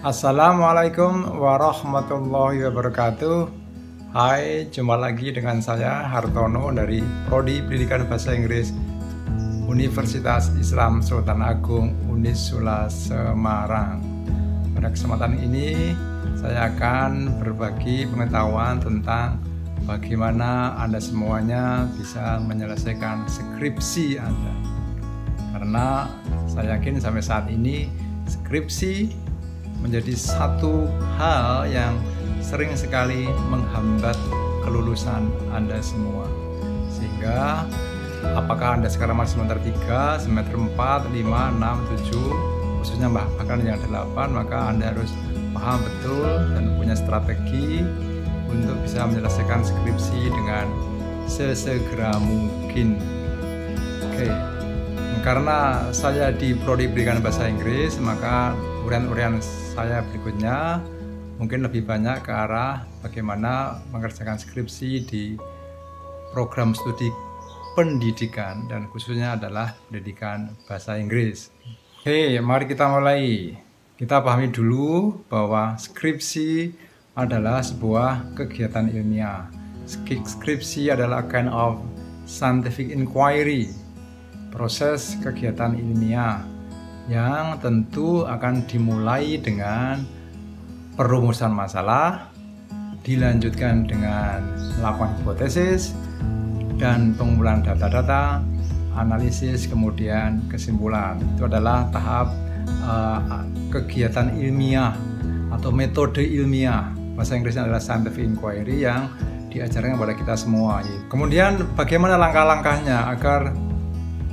Assalamualaikum warahmatullahi wabarakatuh. Hai, jumpa lagi dengan saya Hartono dari Prodi Pendidikan Bahasa Inggris Universitas Islam Sultan Agung Unisula Semarang. Pada kesempatan ini saya akan berbagi pengetahuan tentang bagaimana Anda semuanya bisa menyelesaikan skripsi Anda. Karena saya yakin sampai saat ini skripsi menjadi satu hal yang sering sekali menghambat kelulusan Anda semua. Sehingga apakah Anda sekarang masih semester 3, semester 4, 5, 6, 7, khususnya bahkan yang 8, maka Anda harus paham betul dan punya strategi untuk bisa menyelesaikan skripsi dengan sesegera mungkin. Oke. Karena saya di Prodi Pendidikan Bahasa Inggris, maka urian-urian saya berikutnya mungkin lebih banyak ke arah bagaimana mengerjakan skripsi di program studi pendidikan dan khususnya adalah pendidikan bahasa Inggris. Oke, mari kita mulai. Kita pahami dulu bahwa skripsi adalah sebuah kegiatan ilmiah. Skripsi adalah kind of scientific inquiry, proses kegiatan ilmiah yang tentu akan dimulai dengan perumusan masalah, dilanjutkan dengan melakukan hipotesis dan pengumpulan data-data, analisis, kemudian kesimpulan. Itu adalah tahap kegiatan ilmiah atau metode ilmiah. Bahasa Inggrisnya adalah scientific inquiry yang diajarkan kepada kita semua. Kemudian bagaimana langkah-langkahnya agar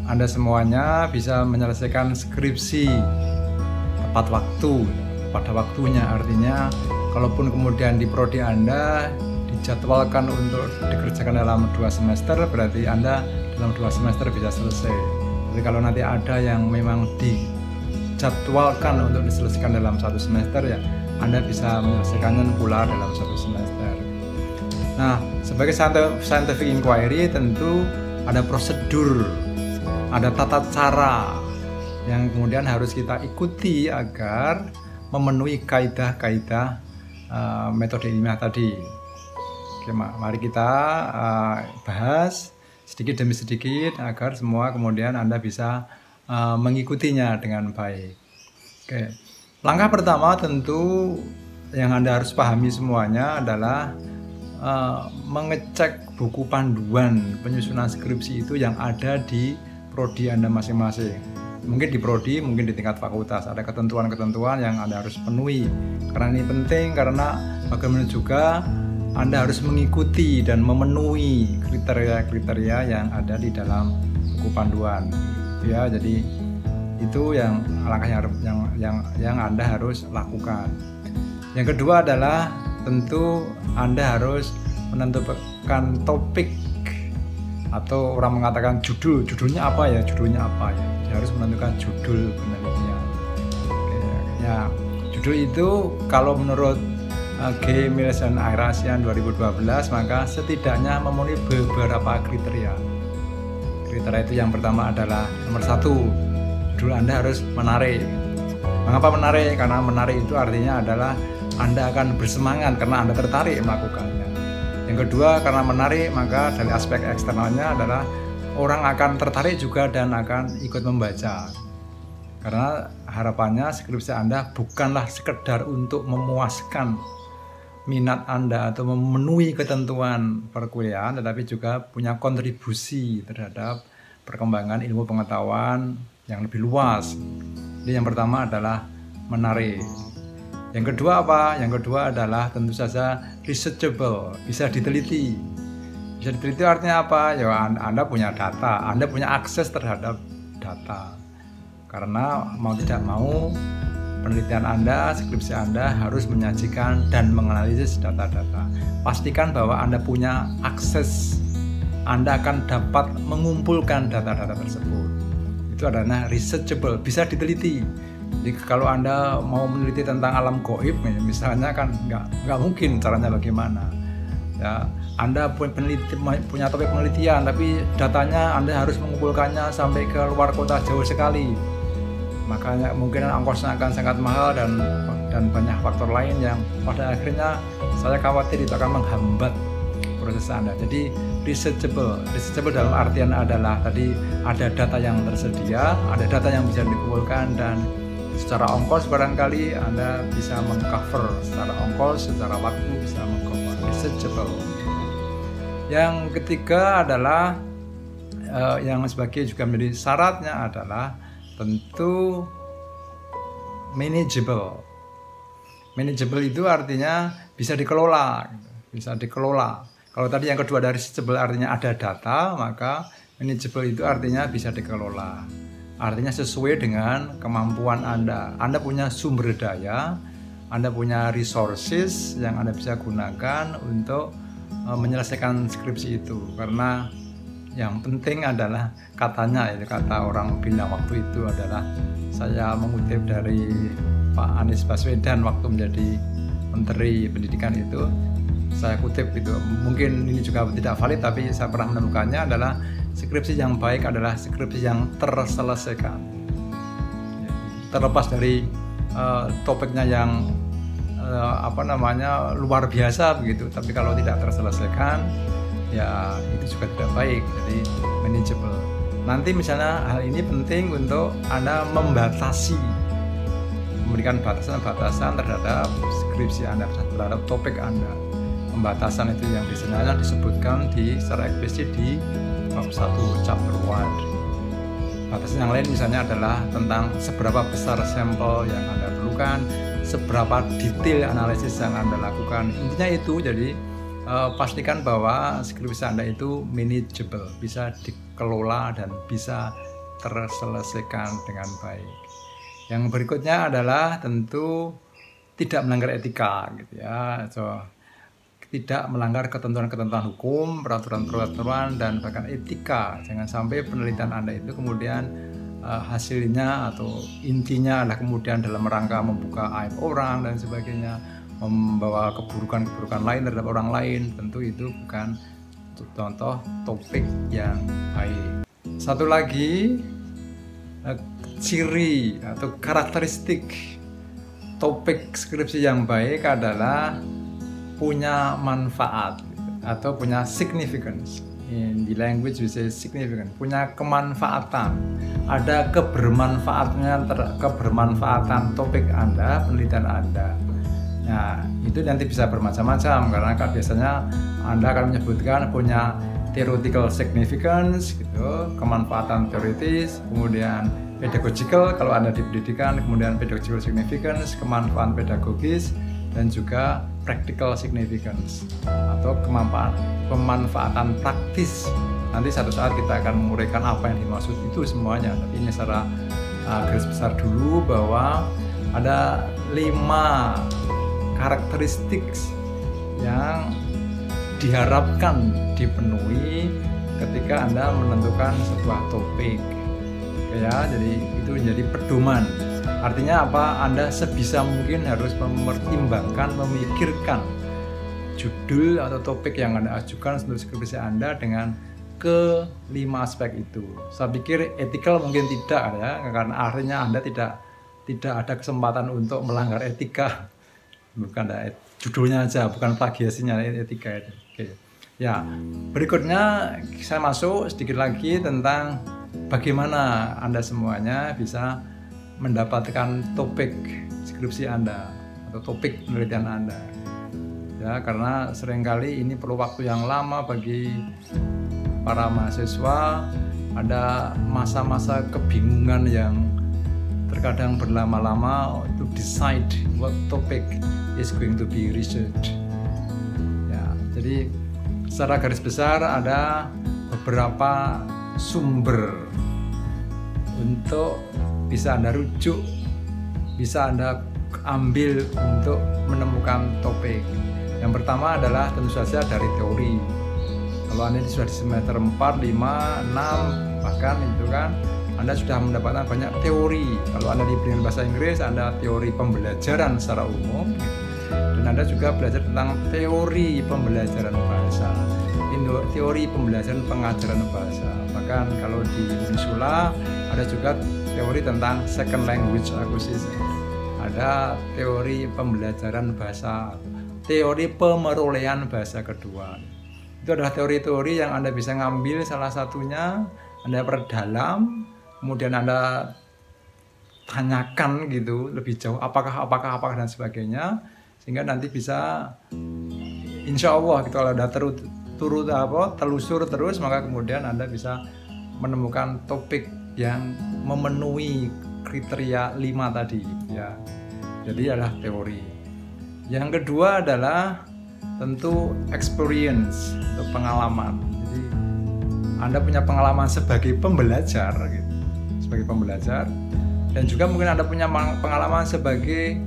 Anda semuanya bisa menyelesaikan skripsi tepat waktu, pada waktunya. Artinya, kalaupun kemudian di prodi Anda dijadwalkan untuk dikerjakan dalam 2 semester, berarti Anda dalam 2 semester bisa selesai. Tapi kalau nanti ada yang memang dijadwalkan untuk diselesaikan dalam 1 semester, ya Anda bisa menyelesaikannya pula dalam 1 semester. Nah, sebagai scientific inquiry tentu ada prosedur, ada tata cara yang kemudian harus kita ikuti agar memenuhi kaidah-kaidah metode ilmiah tadi. Oke, mari kita bahas sedikit demi sedikit agar semua kemudian Anda bisa mengikutinya dengan baik. Oke, langkah pertama tentu yang Anda harus pahami semuanya adalah mengecek buku panduan penyusunan skripsi itu yang ada di prodi Anda masing-masing. Mungkin di prodi, mungkin di tingkat fakultas ada ketentuan-ketentuan yang Anda harus penuhi. Karena ini penting, karena bagaimana juga Anda harus mengikuti dan memenuhi kriteria-kriteria yang ada di dalam buku panduan. Ya, jadi itu yang langkah yang Anda harus lakukan. Yang kedua adalah tentu Anda harus menentukan topik, atau orang mengatakan judulnya apa ya, Dia harus menentukan judul penelitian. Ya, judul itu kalau menurut G. Mills and Ayrasian 2012 maka setidaknya memenuhi beberapa kriteria. Kriteria itu yang pertama adalah nomor 1, judul Anda harus menarik. Mengapa menarik? Karena menarik itu artinya adalah Anda akan bersemangat karena Anda tertarik melakukannya. Yang kedua, karena menarik, maka dari aspek eksternalnya adalah orang akan tertarik juga dan akan ikut membaca. Karena harapannya skripsi Anda bukanlah sekedar untuk memuaskan minat Anda atau memenuhi ketentuan perkuliahan, tetapi juga punya kontribusi terhadap perkembangan ilmu pengetahuan yang lebih luas. Jadi yang pertama adalah menarik. Yang kedua apa? Yang kedua adalah tentu saja researchable, bisa diteliti. Bisa diteliti artinya apa? Ya Anda punya data, Anda punya akses terhadap data. Karena mau tidak mau penelitian Anda, skripsi Anda harus menyajikan dan menganalisis data-data. Pastikan bahwa Anda punya akses, Anda akan dapat mengumpulkan data-data tersebut. Itu adalah researchable, bisa diteliti. Jadi kalau Anda mau meneliti tentang alam gaib, misalnya kan nggak mungkin caranya bagaimana. Ya, Anda punya topik penelitian, tapi datanya Anda harus mengumpulkannya sampai ke luar kota jauh sekali. Makanya mungkin ongkosnya akan sangat mahal dan dan banyak faktor lain yang pada akhirnya saya khawatir itu akan menghambat proses Anda. Jadi researchable dalam artian adalah tadi ada data yang tersedia, ada data yang bisa dikumpulkan, dan secara ongkos barangkali Anda bisa mengcover secara ongkos, secara waktu bisa mengcover. Researchable. Yang ketiga adalah yang sebagai juga menjadi syaratnya adalah tentu manageable. Manageable itu artinya bisa dikelola, bisa dikelola. Kalau tadi yang kedua dari researchable artinya ada data, maka manageable itu artinya bisa dikelola. Artinya sesuai dengan kemampuan Anda. Anda punya sumber daya, Anda punya resources yang Anda bisa gunakan untuk menyelesaikan skripsi itu. Karena yang penting adalah katanya, itu kata orang bilang waktu itu adalah, saya mengutip dari Pak Anies Baswedan waktu menjadi Menteri Pendidikan itu, saya kutip itu, mungkin ini juga tidak valid tapi saya pernah menemukannya, adalah skripsi yang baik adalah skripsi yang terselesaikan. Terlepas dari topiknya yang luar biasa begitu, tapi kalau tidak terselesaikan ya itu juga tidak baik. Jadi manageable. Nanti misalnya hal ini penting untuk Anda membatasi, memberikan batasan-batasan terhadap skripsi Anda, terhadap topik Anda. Pembatasan itu yang biasanya disebutkan secara eksplisit di bab 1 chapter 1. Batasan yang lain misalnya adalah tentang seberapa besar sampel yang Anda perlukan, seberapa detail analisis yang Anda lakukan. Intinya itu, jadi pastikan bahwa skripsi Anda itu manageable, bisa dikelola dan bisa terselesaikan dengan baik. Yang berikutnya adalah tentu tidak melanggar etika, gitu ya. Tidak melanggar ketentuan-ketentuan hukum, peraturan-peraturan, dan bahkan etika. Jangan sampai penelitian Anda itu kemudian hasilnya atau intinya adalah kemudian dalam rangka membuka aib orang dan sebagainya, membawa keburukan-keburukan lain terhadap orang lain. Tentu itu bukan contoh topik yang baik. Satu lagi, ciri atau karakteristik topik skripsi yang baik adalah punya manfaat atau punya significance. In the language we say significant, punya kemanfaatan, ada kebermanfaatan topik Anda, penelitian Anda. Nah, itu nanti bisa bermacam-macam, karena biasanya Anda akan menyebutkan punya theoretical significance, gitu, kemanfaatan teoritis, kemudian pedagogical kalau Anda di pendidikan, kemudian pedagogical significance, kemanfaatan pedagogis, dan juga practical significance atau pemanfaatan praktis. Nanti satu saat kita akan menguraikan apa yang dimaksud itu semuanya. Tapi ini secara garis besar dulu bahwa ada 5 karakteristik yang diharapkan dipenuhi ketika Anda menentukan sebuah topik. Ya, jadi itu menjadi pedoman. Artinya apa? Anda sebisa mungkin harus mempertimbangkan, memikirkan judul atau topik yang Anda ajukan untuk skripsi Anda dengan ke-5 aspek itu. Saya pikir ethical mungkin tidak ya, karena akhirnya Anda tidak ada kesempatan untuk melanggar etika. Bukan judulnya aja, bukan plagiasinya, etika itu. Oke. Ya, berikutnya saya masuk sedikit lagi tentang bagaimana Anda semuanya bisa mendapatkan topik skripsi Anda atau topik penelitian Anda. Ya, karena seringkali ini perlu waktu yang lama bagi para mahasiswa, ada masa-masa kebingungan yang terkadang berlama-lama to decide what topic is going to be researched. Ya, jadi secara garis besar ada beberapa sumber untuk bisa Anda rujuk, bisa Anda ambil untuk menemukan topik. Yang pertama adalah tentu saja dari teori. Kalau Anda sudah di semester 4, 5, 6, bahkan itu kan Anda sudah mendapatkan banyak teori. Kalau Anda di pendidikan bahasa Inggris, Anda teori pembelajaran secara umum, dan Anda juga belajar tentang teori pembelajaran bahasa, teori pembelajaran pengajaran bahasa. Bahkan kalau di Unisula ada juga teori tentang second language acquisition ada teori pembelajaran bahasa, teori pemerolehan bahasa kedua. Itu adalah teori-teori yang Anda bisa ngambil salah satunya, Anda perdalam, kemudian Anda tanyakan gitu lebih jauh apakah dan sebagainya, sehingga nanti bisa insya Allah gitu, kalau ada telusur terus, maka kemudian Anda bisa menemukan topik yang memenuhi kriteria 5 tadi ya. Jadi adalah teori. Yang kedua adalah tentu experience atau pengalaman. Jadi Anda punya pengalaman sebagai pembelajar gitu, sebagai pembelajar. Dan juga mungkin Anda punya pengalaman sebagai,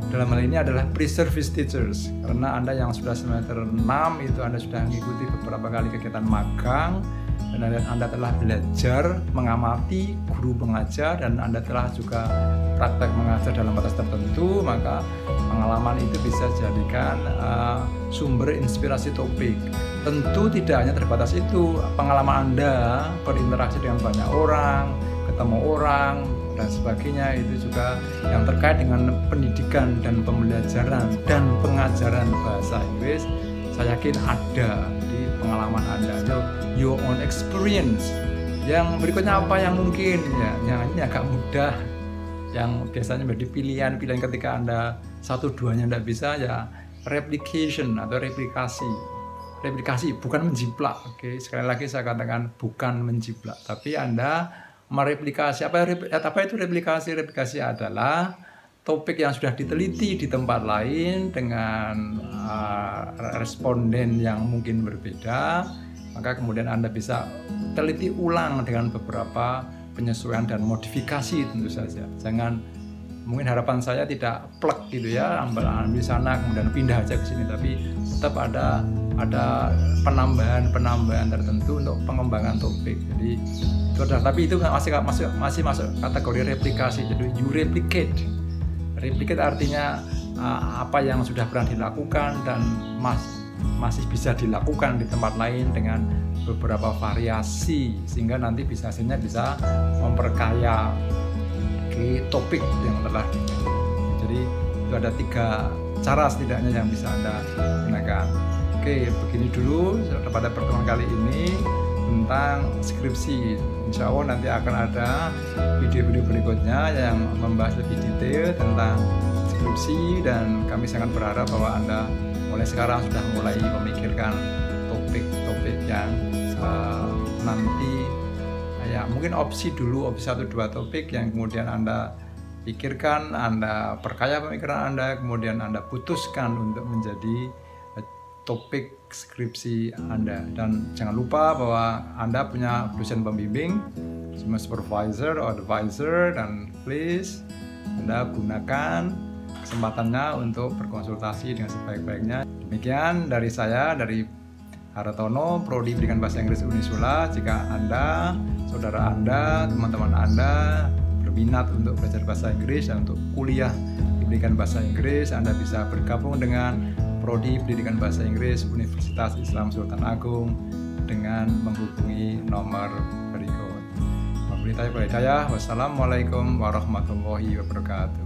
dalam hal ini adalah pre-service teachers, karena Anda yang sudah semester 6 itu Anda sudah mengikuti beberapa kali kegiatan magang, dan Anda telah belajar mengamati guru mengajar, dan Anda telah juga praktek mengajar dalam batas tertentu, maka pengalaman itu bisa jadikan sumber inspirasi topik. Tentu tidak hanya terbatas itu, pengalaman Anda berinteraksi dengan banyak orang, ketemu orang, dan sebagainya, itu juga yang terkait dengan pendidikan dan pembelajaran dan pengajaran bahasa Inggris, saya yakin ada di pengalaman Anda, your own experience. Yang berikutnya apa yang mungkin ya, yang ini agak mudah, yang biasanya menjadi pilihan ketika Anda 1-2-nya tidak bisa, ya replication atau replikasi bukan menjiplak. Oke, sekali lagi saya katakan bukan menjiplak, tapi Anda mereplikasi. Apa itu replikasi? Replikasi adalah topik yang sudah diteliti di tempat lain dengan responden yang mungkin berbeda, maka kemudian Anda bisa teliti ulang dengan beberapa penyesuaian dan modifikasi tentu saja. Jangan, mungkin harapan saya tidak plek gitu ya, ambil sana kemudian pindah aja ke sini, tapi tetap ada penambahan tertentu untuk pengembangan topik. Jadi itu adalah, tapi itu masih masuk kategori replikasi. Jadi you replicate artinya apa yang sudah pernah dilakukan dan masih bisa dilakukan di tempat lain dengan beberapa variasi, sehingga nanti hasilnya bisa memperkaya topik yang telah dimiliki. Jadi itu ada 3 cara setidaknya yang bisa Anda gunakan. Oke, begini dulu pada pertemuan kali ini tentang skripsi. Insya Allah nanti akan ada video-video berikutnya yang membahas lebih detail tentang skripsi, dan kami sangat berharap bahwa Anda mulai sekarang sudah mulai memikirkan topik-topik yang nanti ya mungkin opsi 1-2 topik yang kemudian Anda pikirkan, Anda perkaya pemikiran Anda, kemudian Anda putuskan untuk menjadi topik skripsi Anda. Dan jangan lupa bahwa Anda punya dosen pembimbing, supervisor atau advisor, dan please Anda gunakan kesempatannya untuk berkonsultasi dengan sebaik-baiknya. Demikian dari saya, dari Hartono, Prodi Pendidikan Bahasa Inggris Unisula. Jika Anda, saudara Anda, teman-teman Anda berminat untuk belajar bahasa Inggris dan untuk kuliah di pendidikan bahasa Inggris, Anda bisa bergabung dengan Prodi Pendidikan Bahasa Inggris Universitas Islam Sultan Agung dengan menghubungi nomor berikut. Wabillahi taufiq wal hidayah. Wassalamualaikum warahmatullahi wabarakatuh.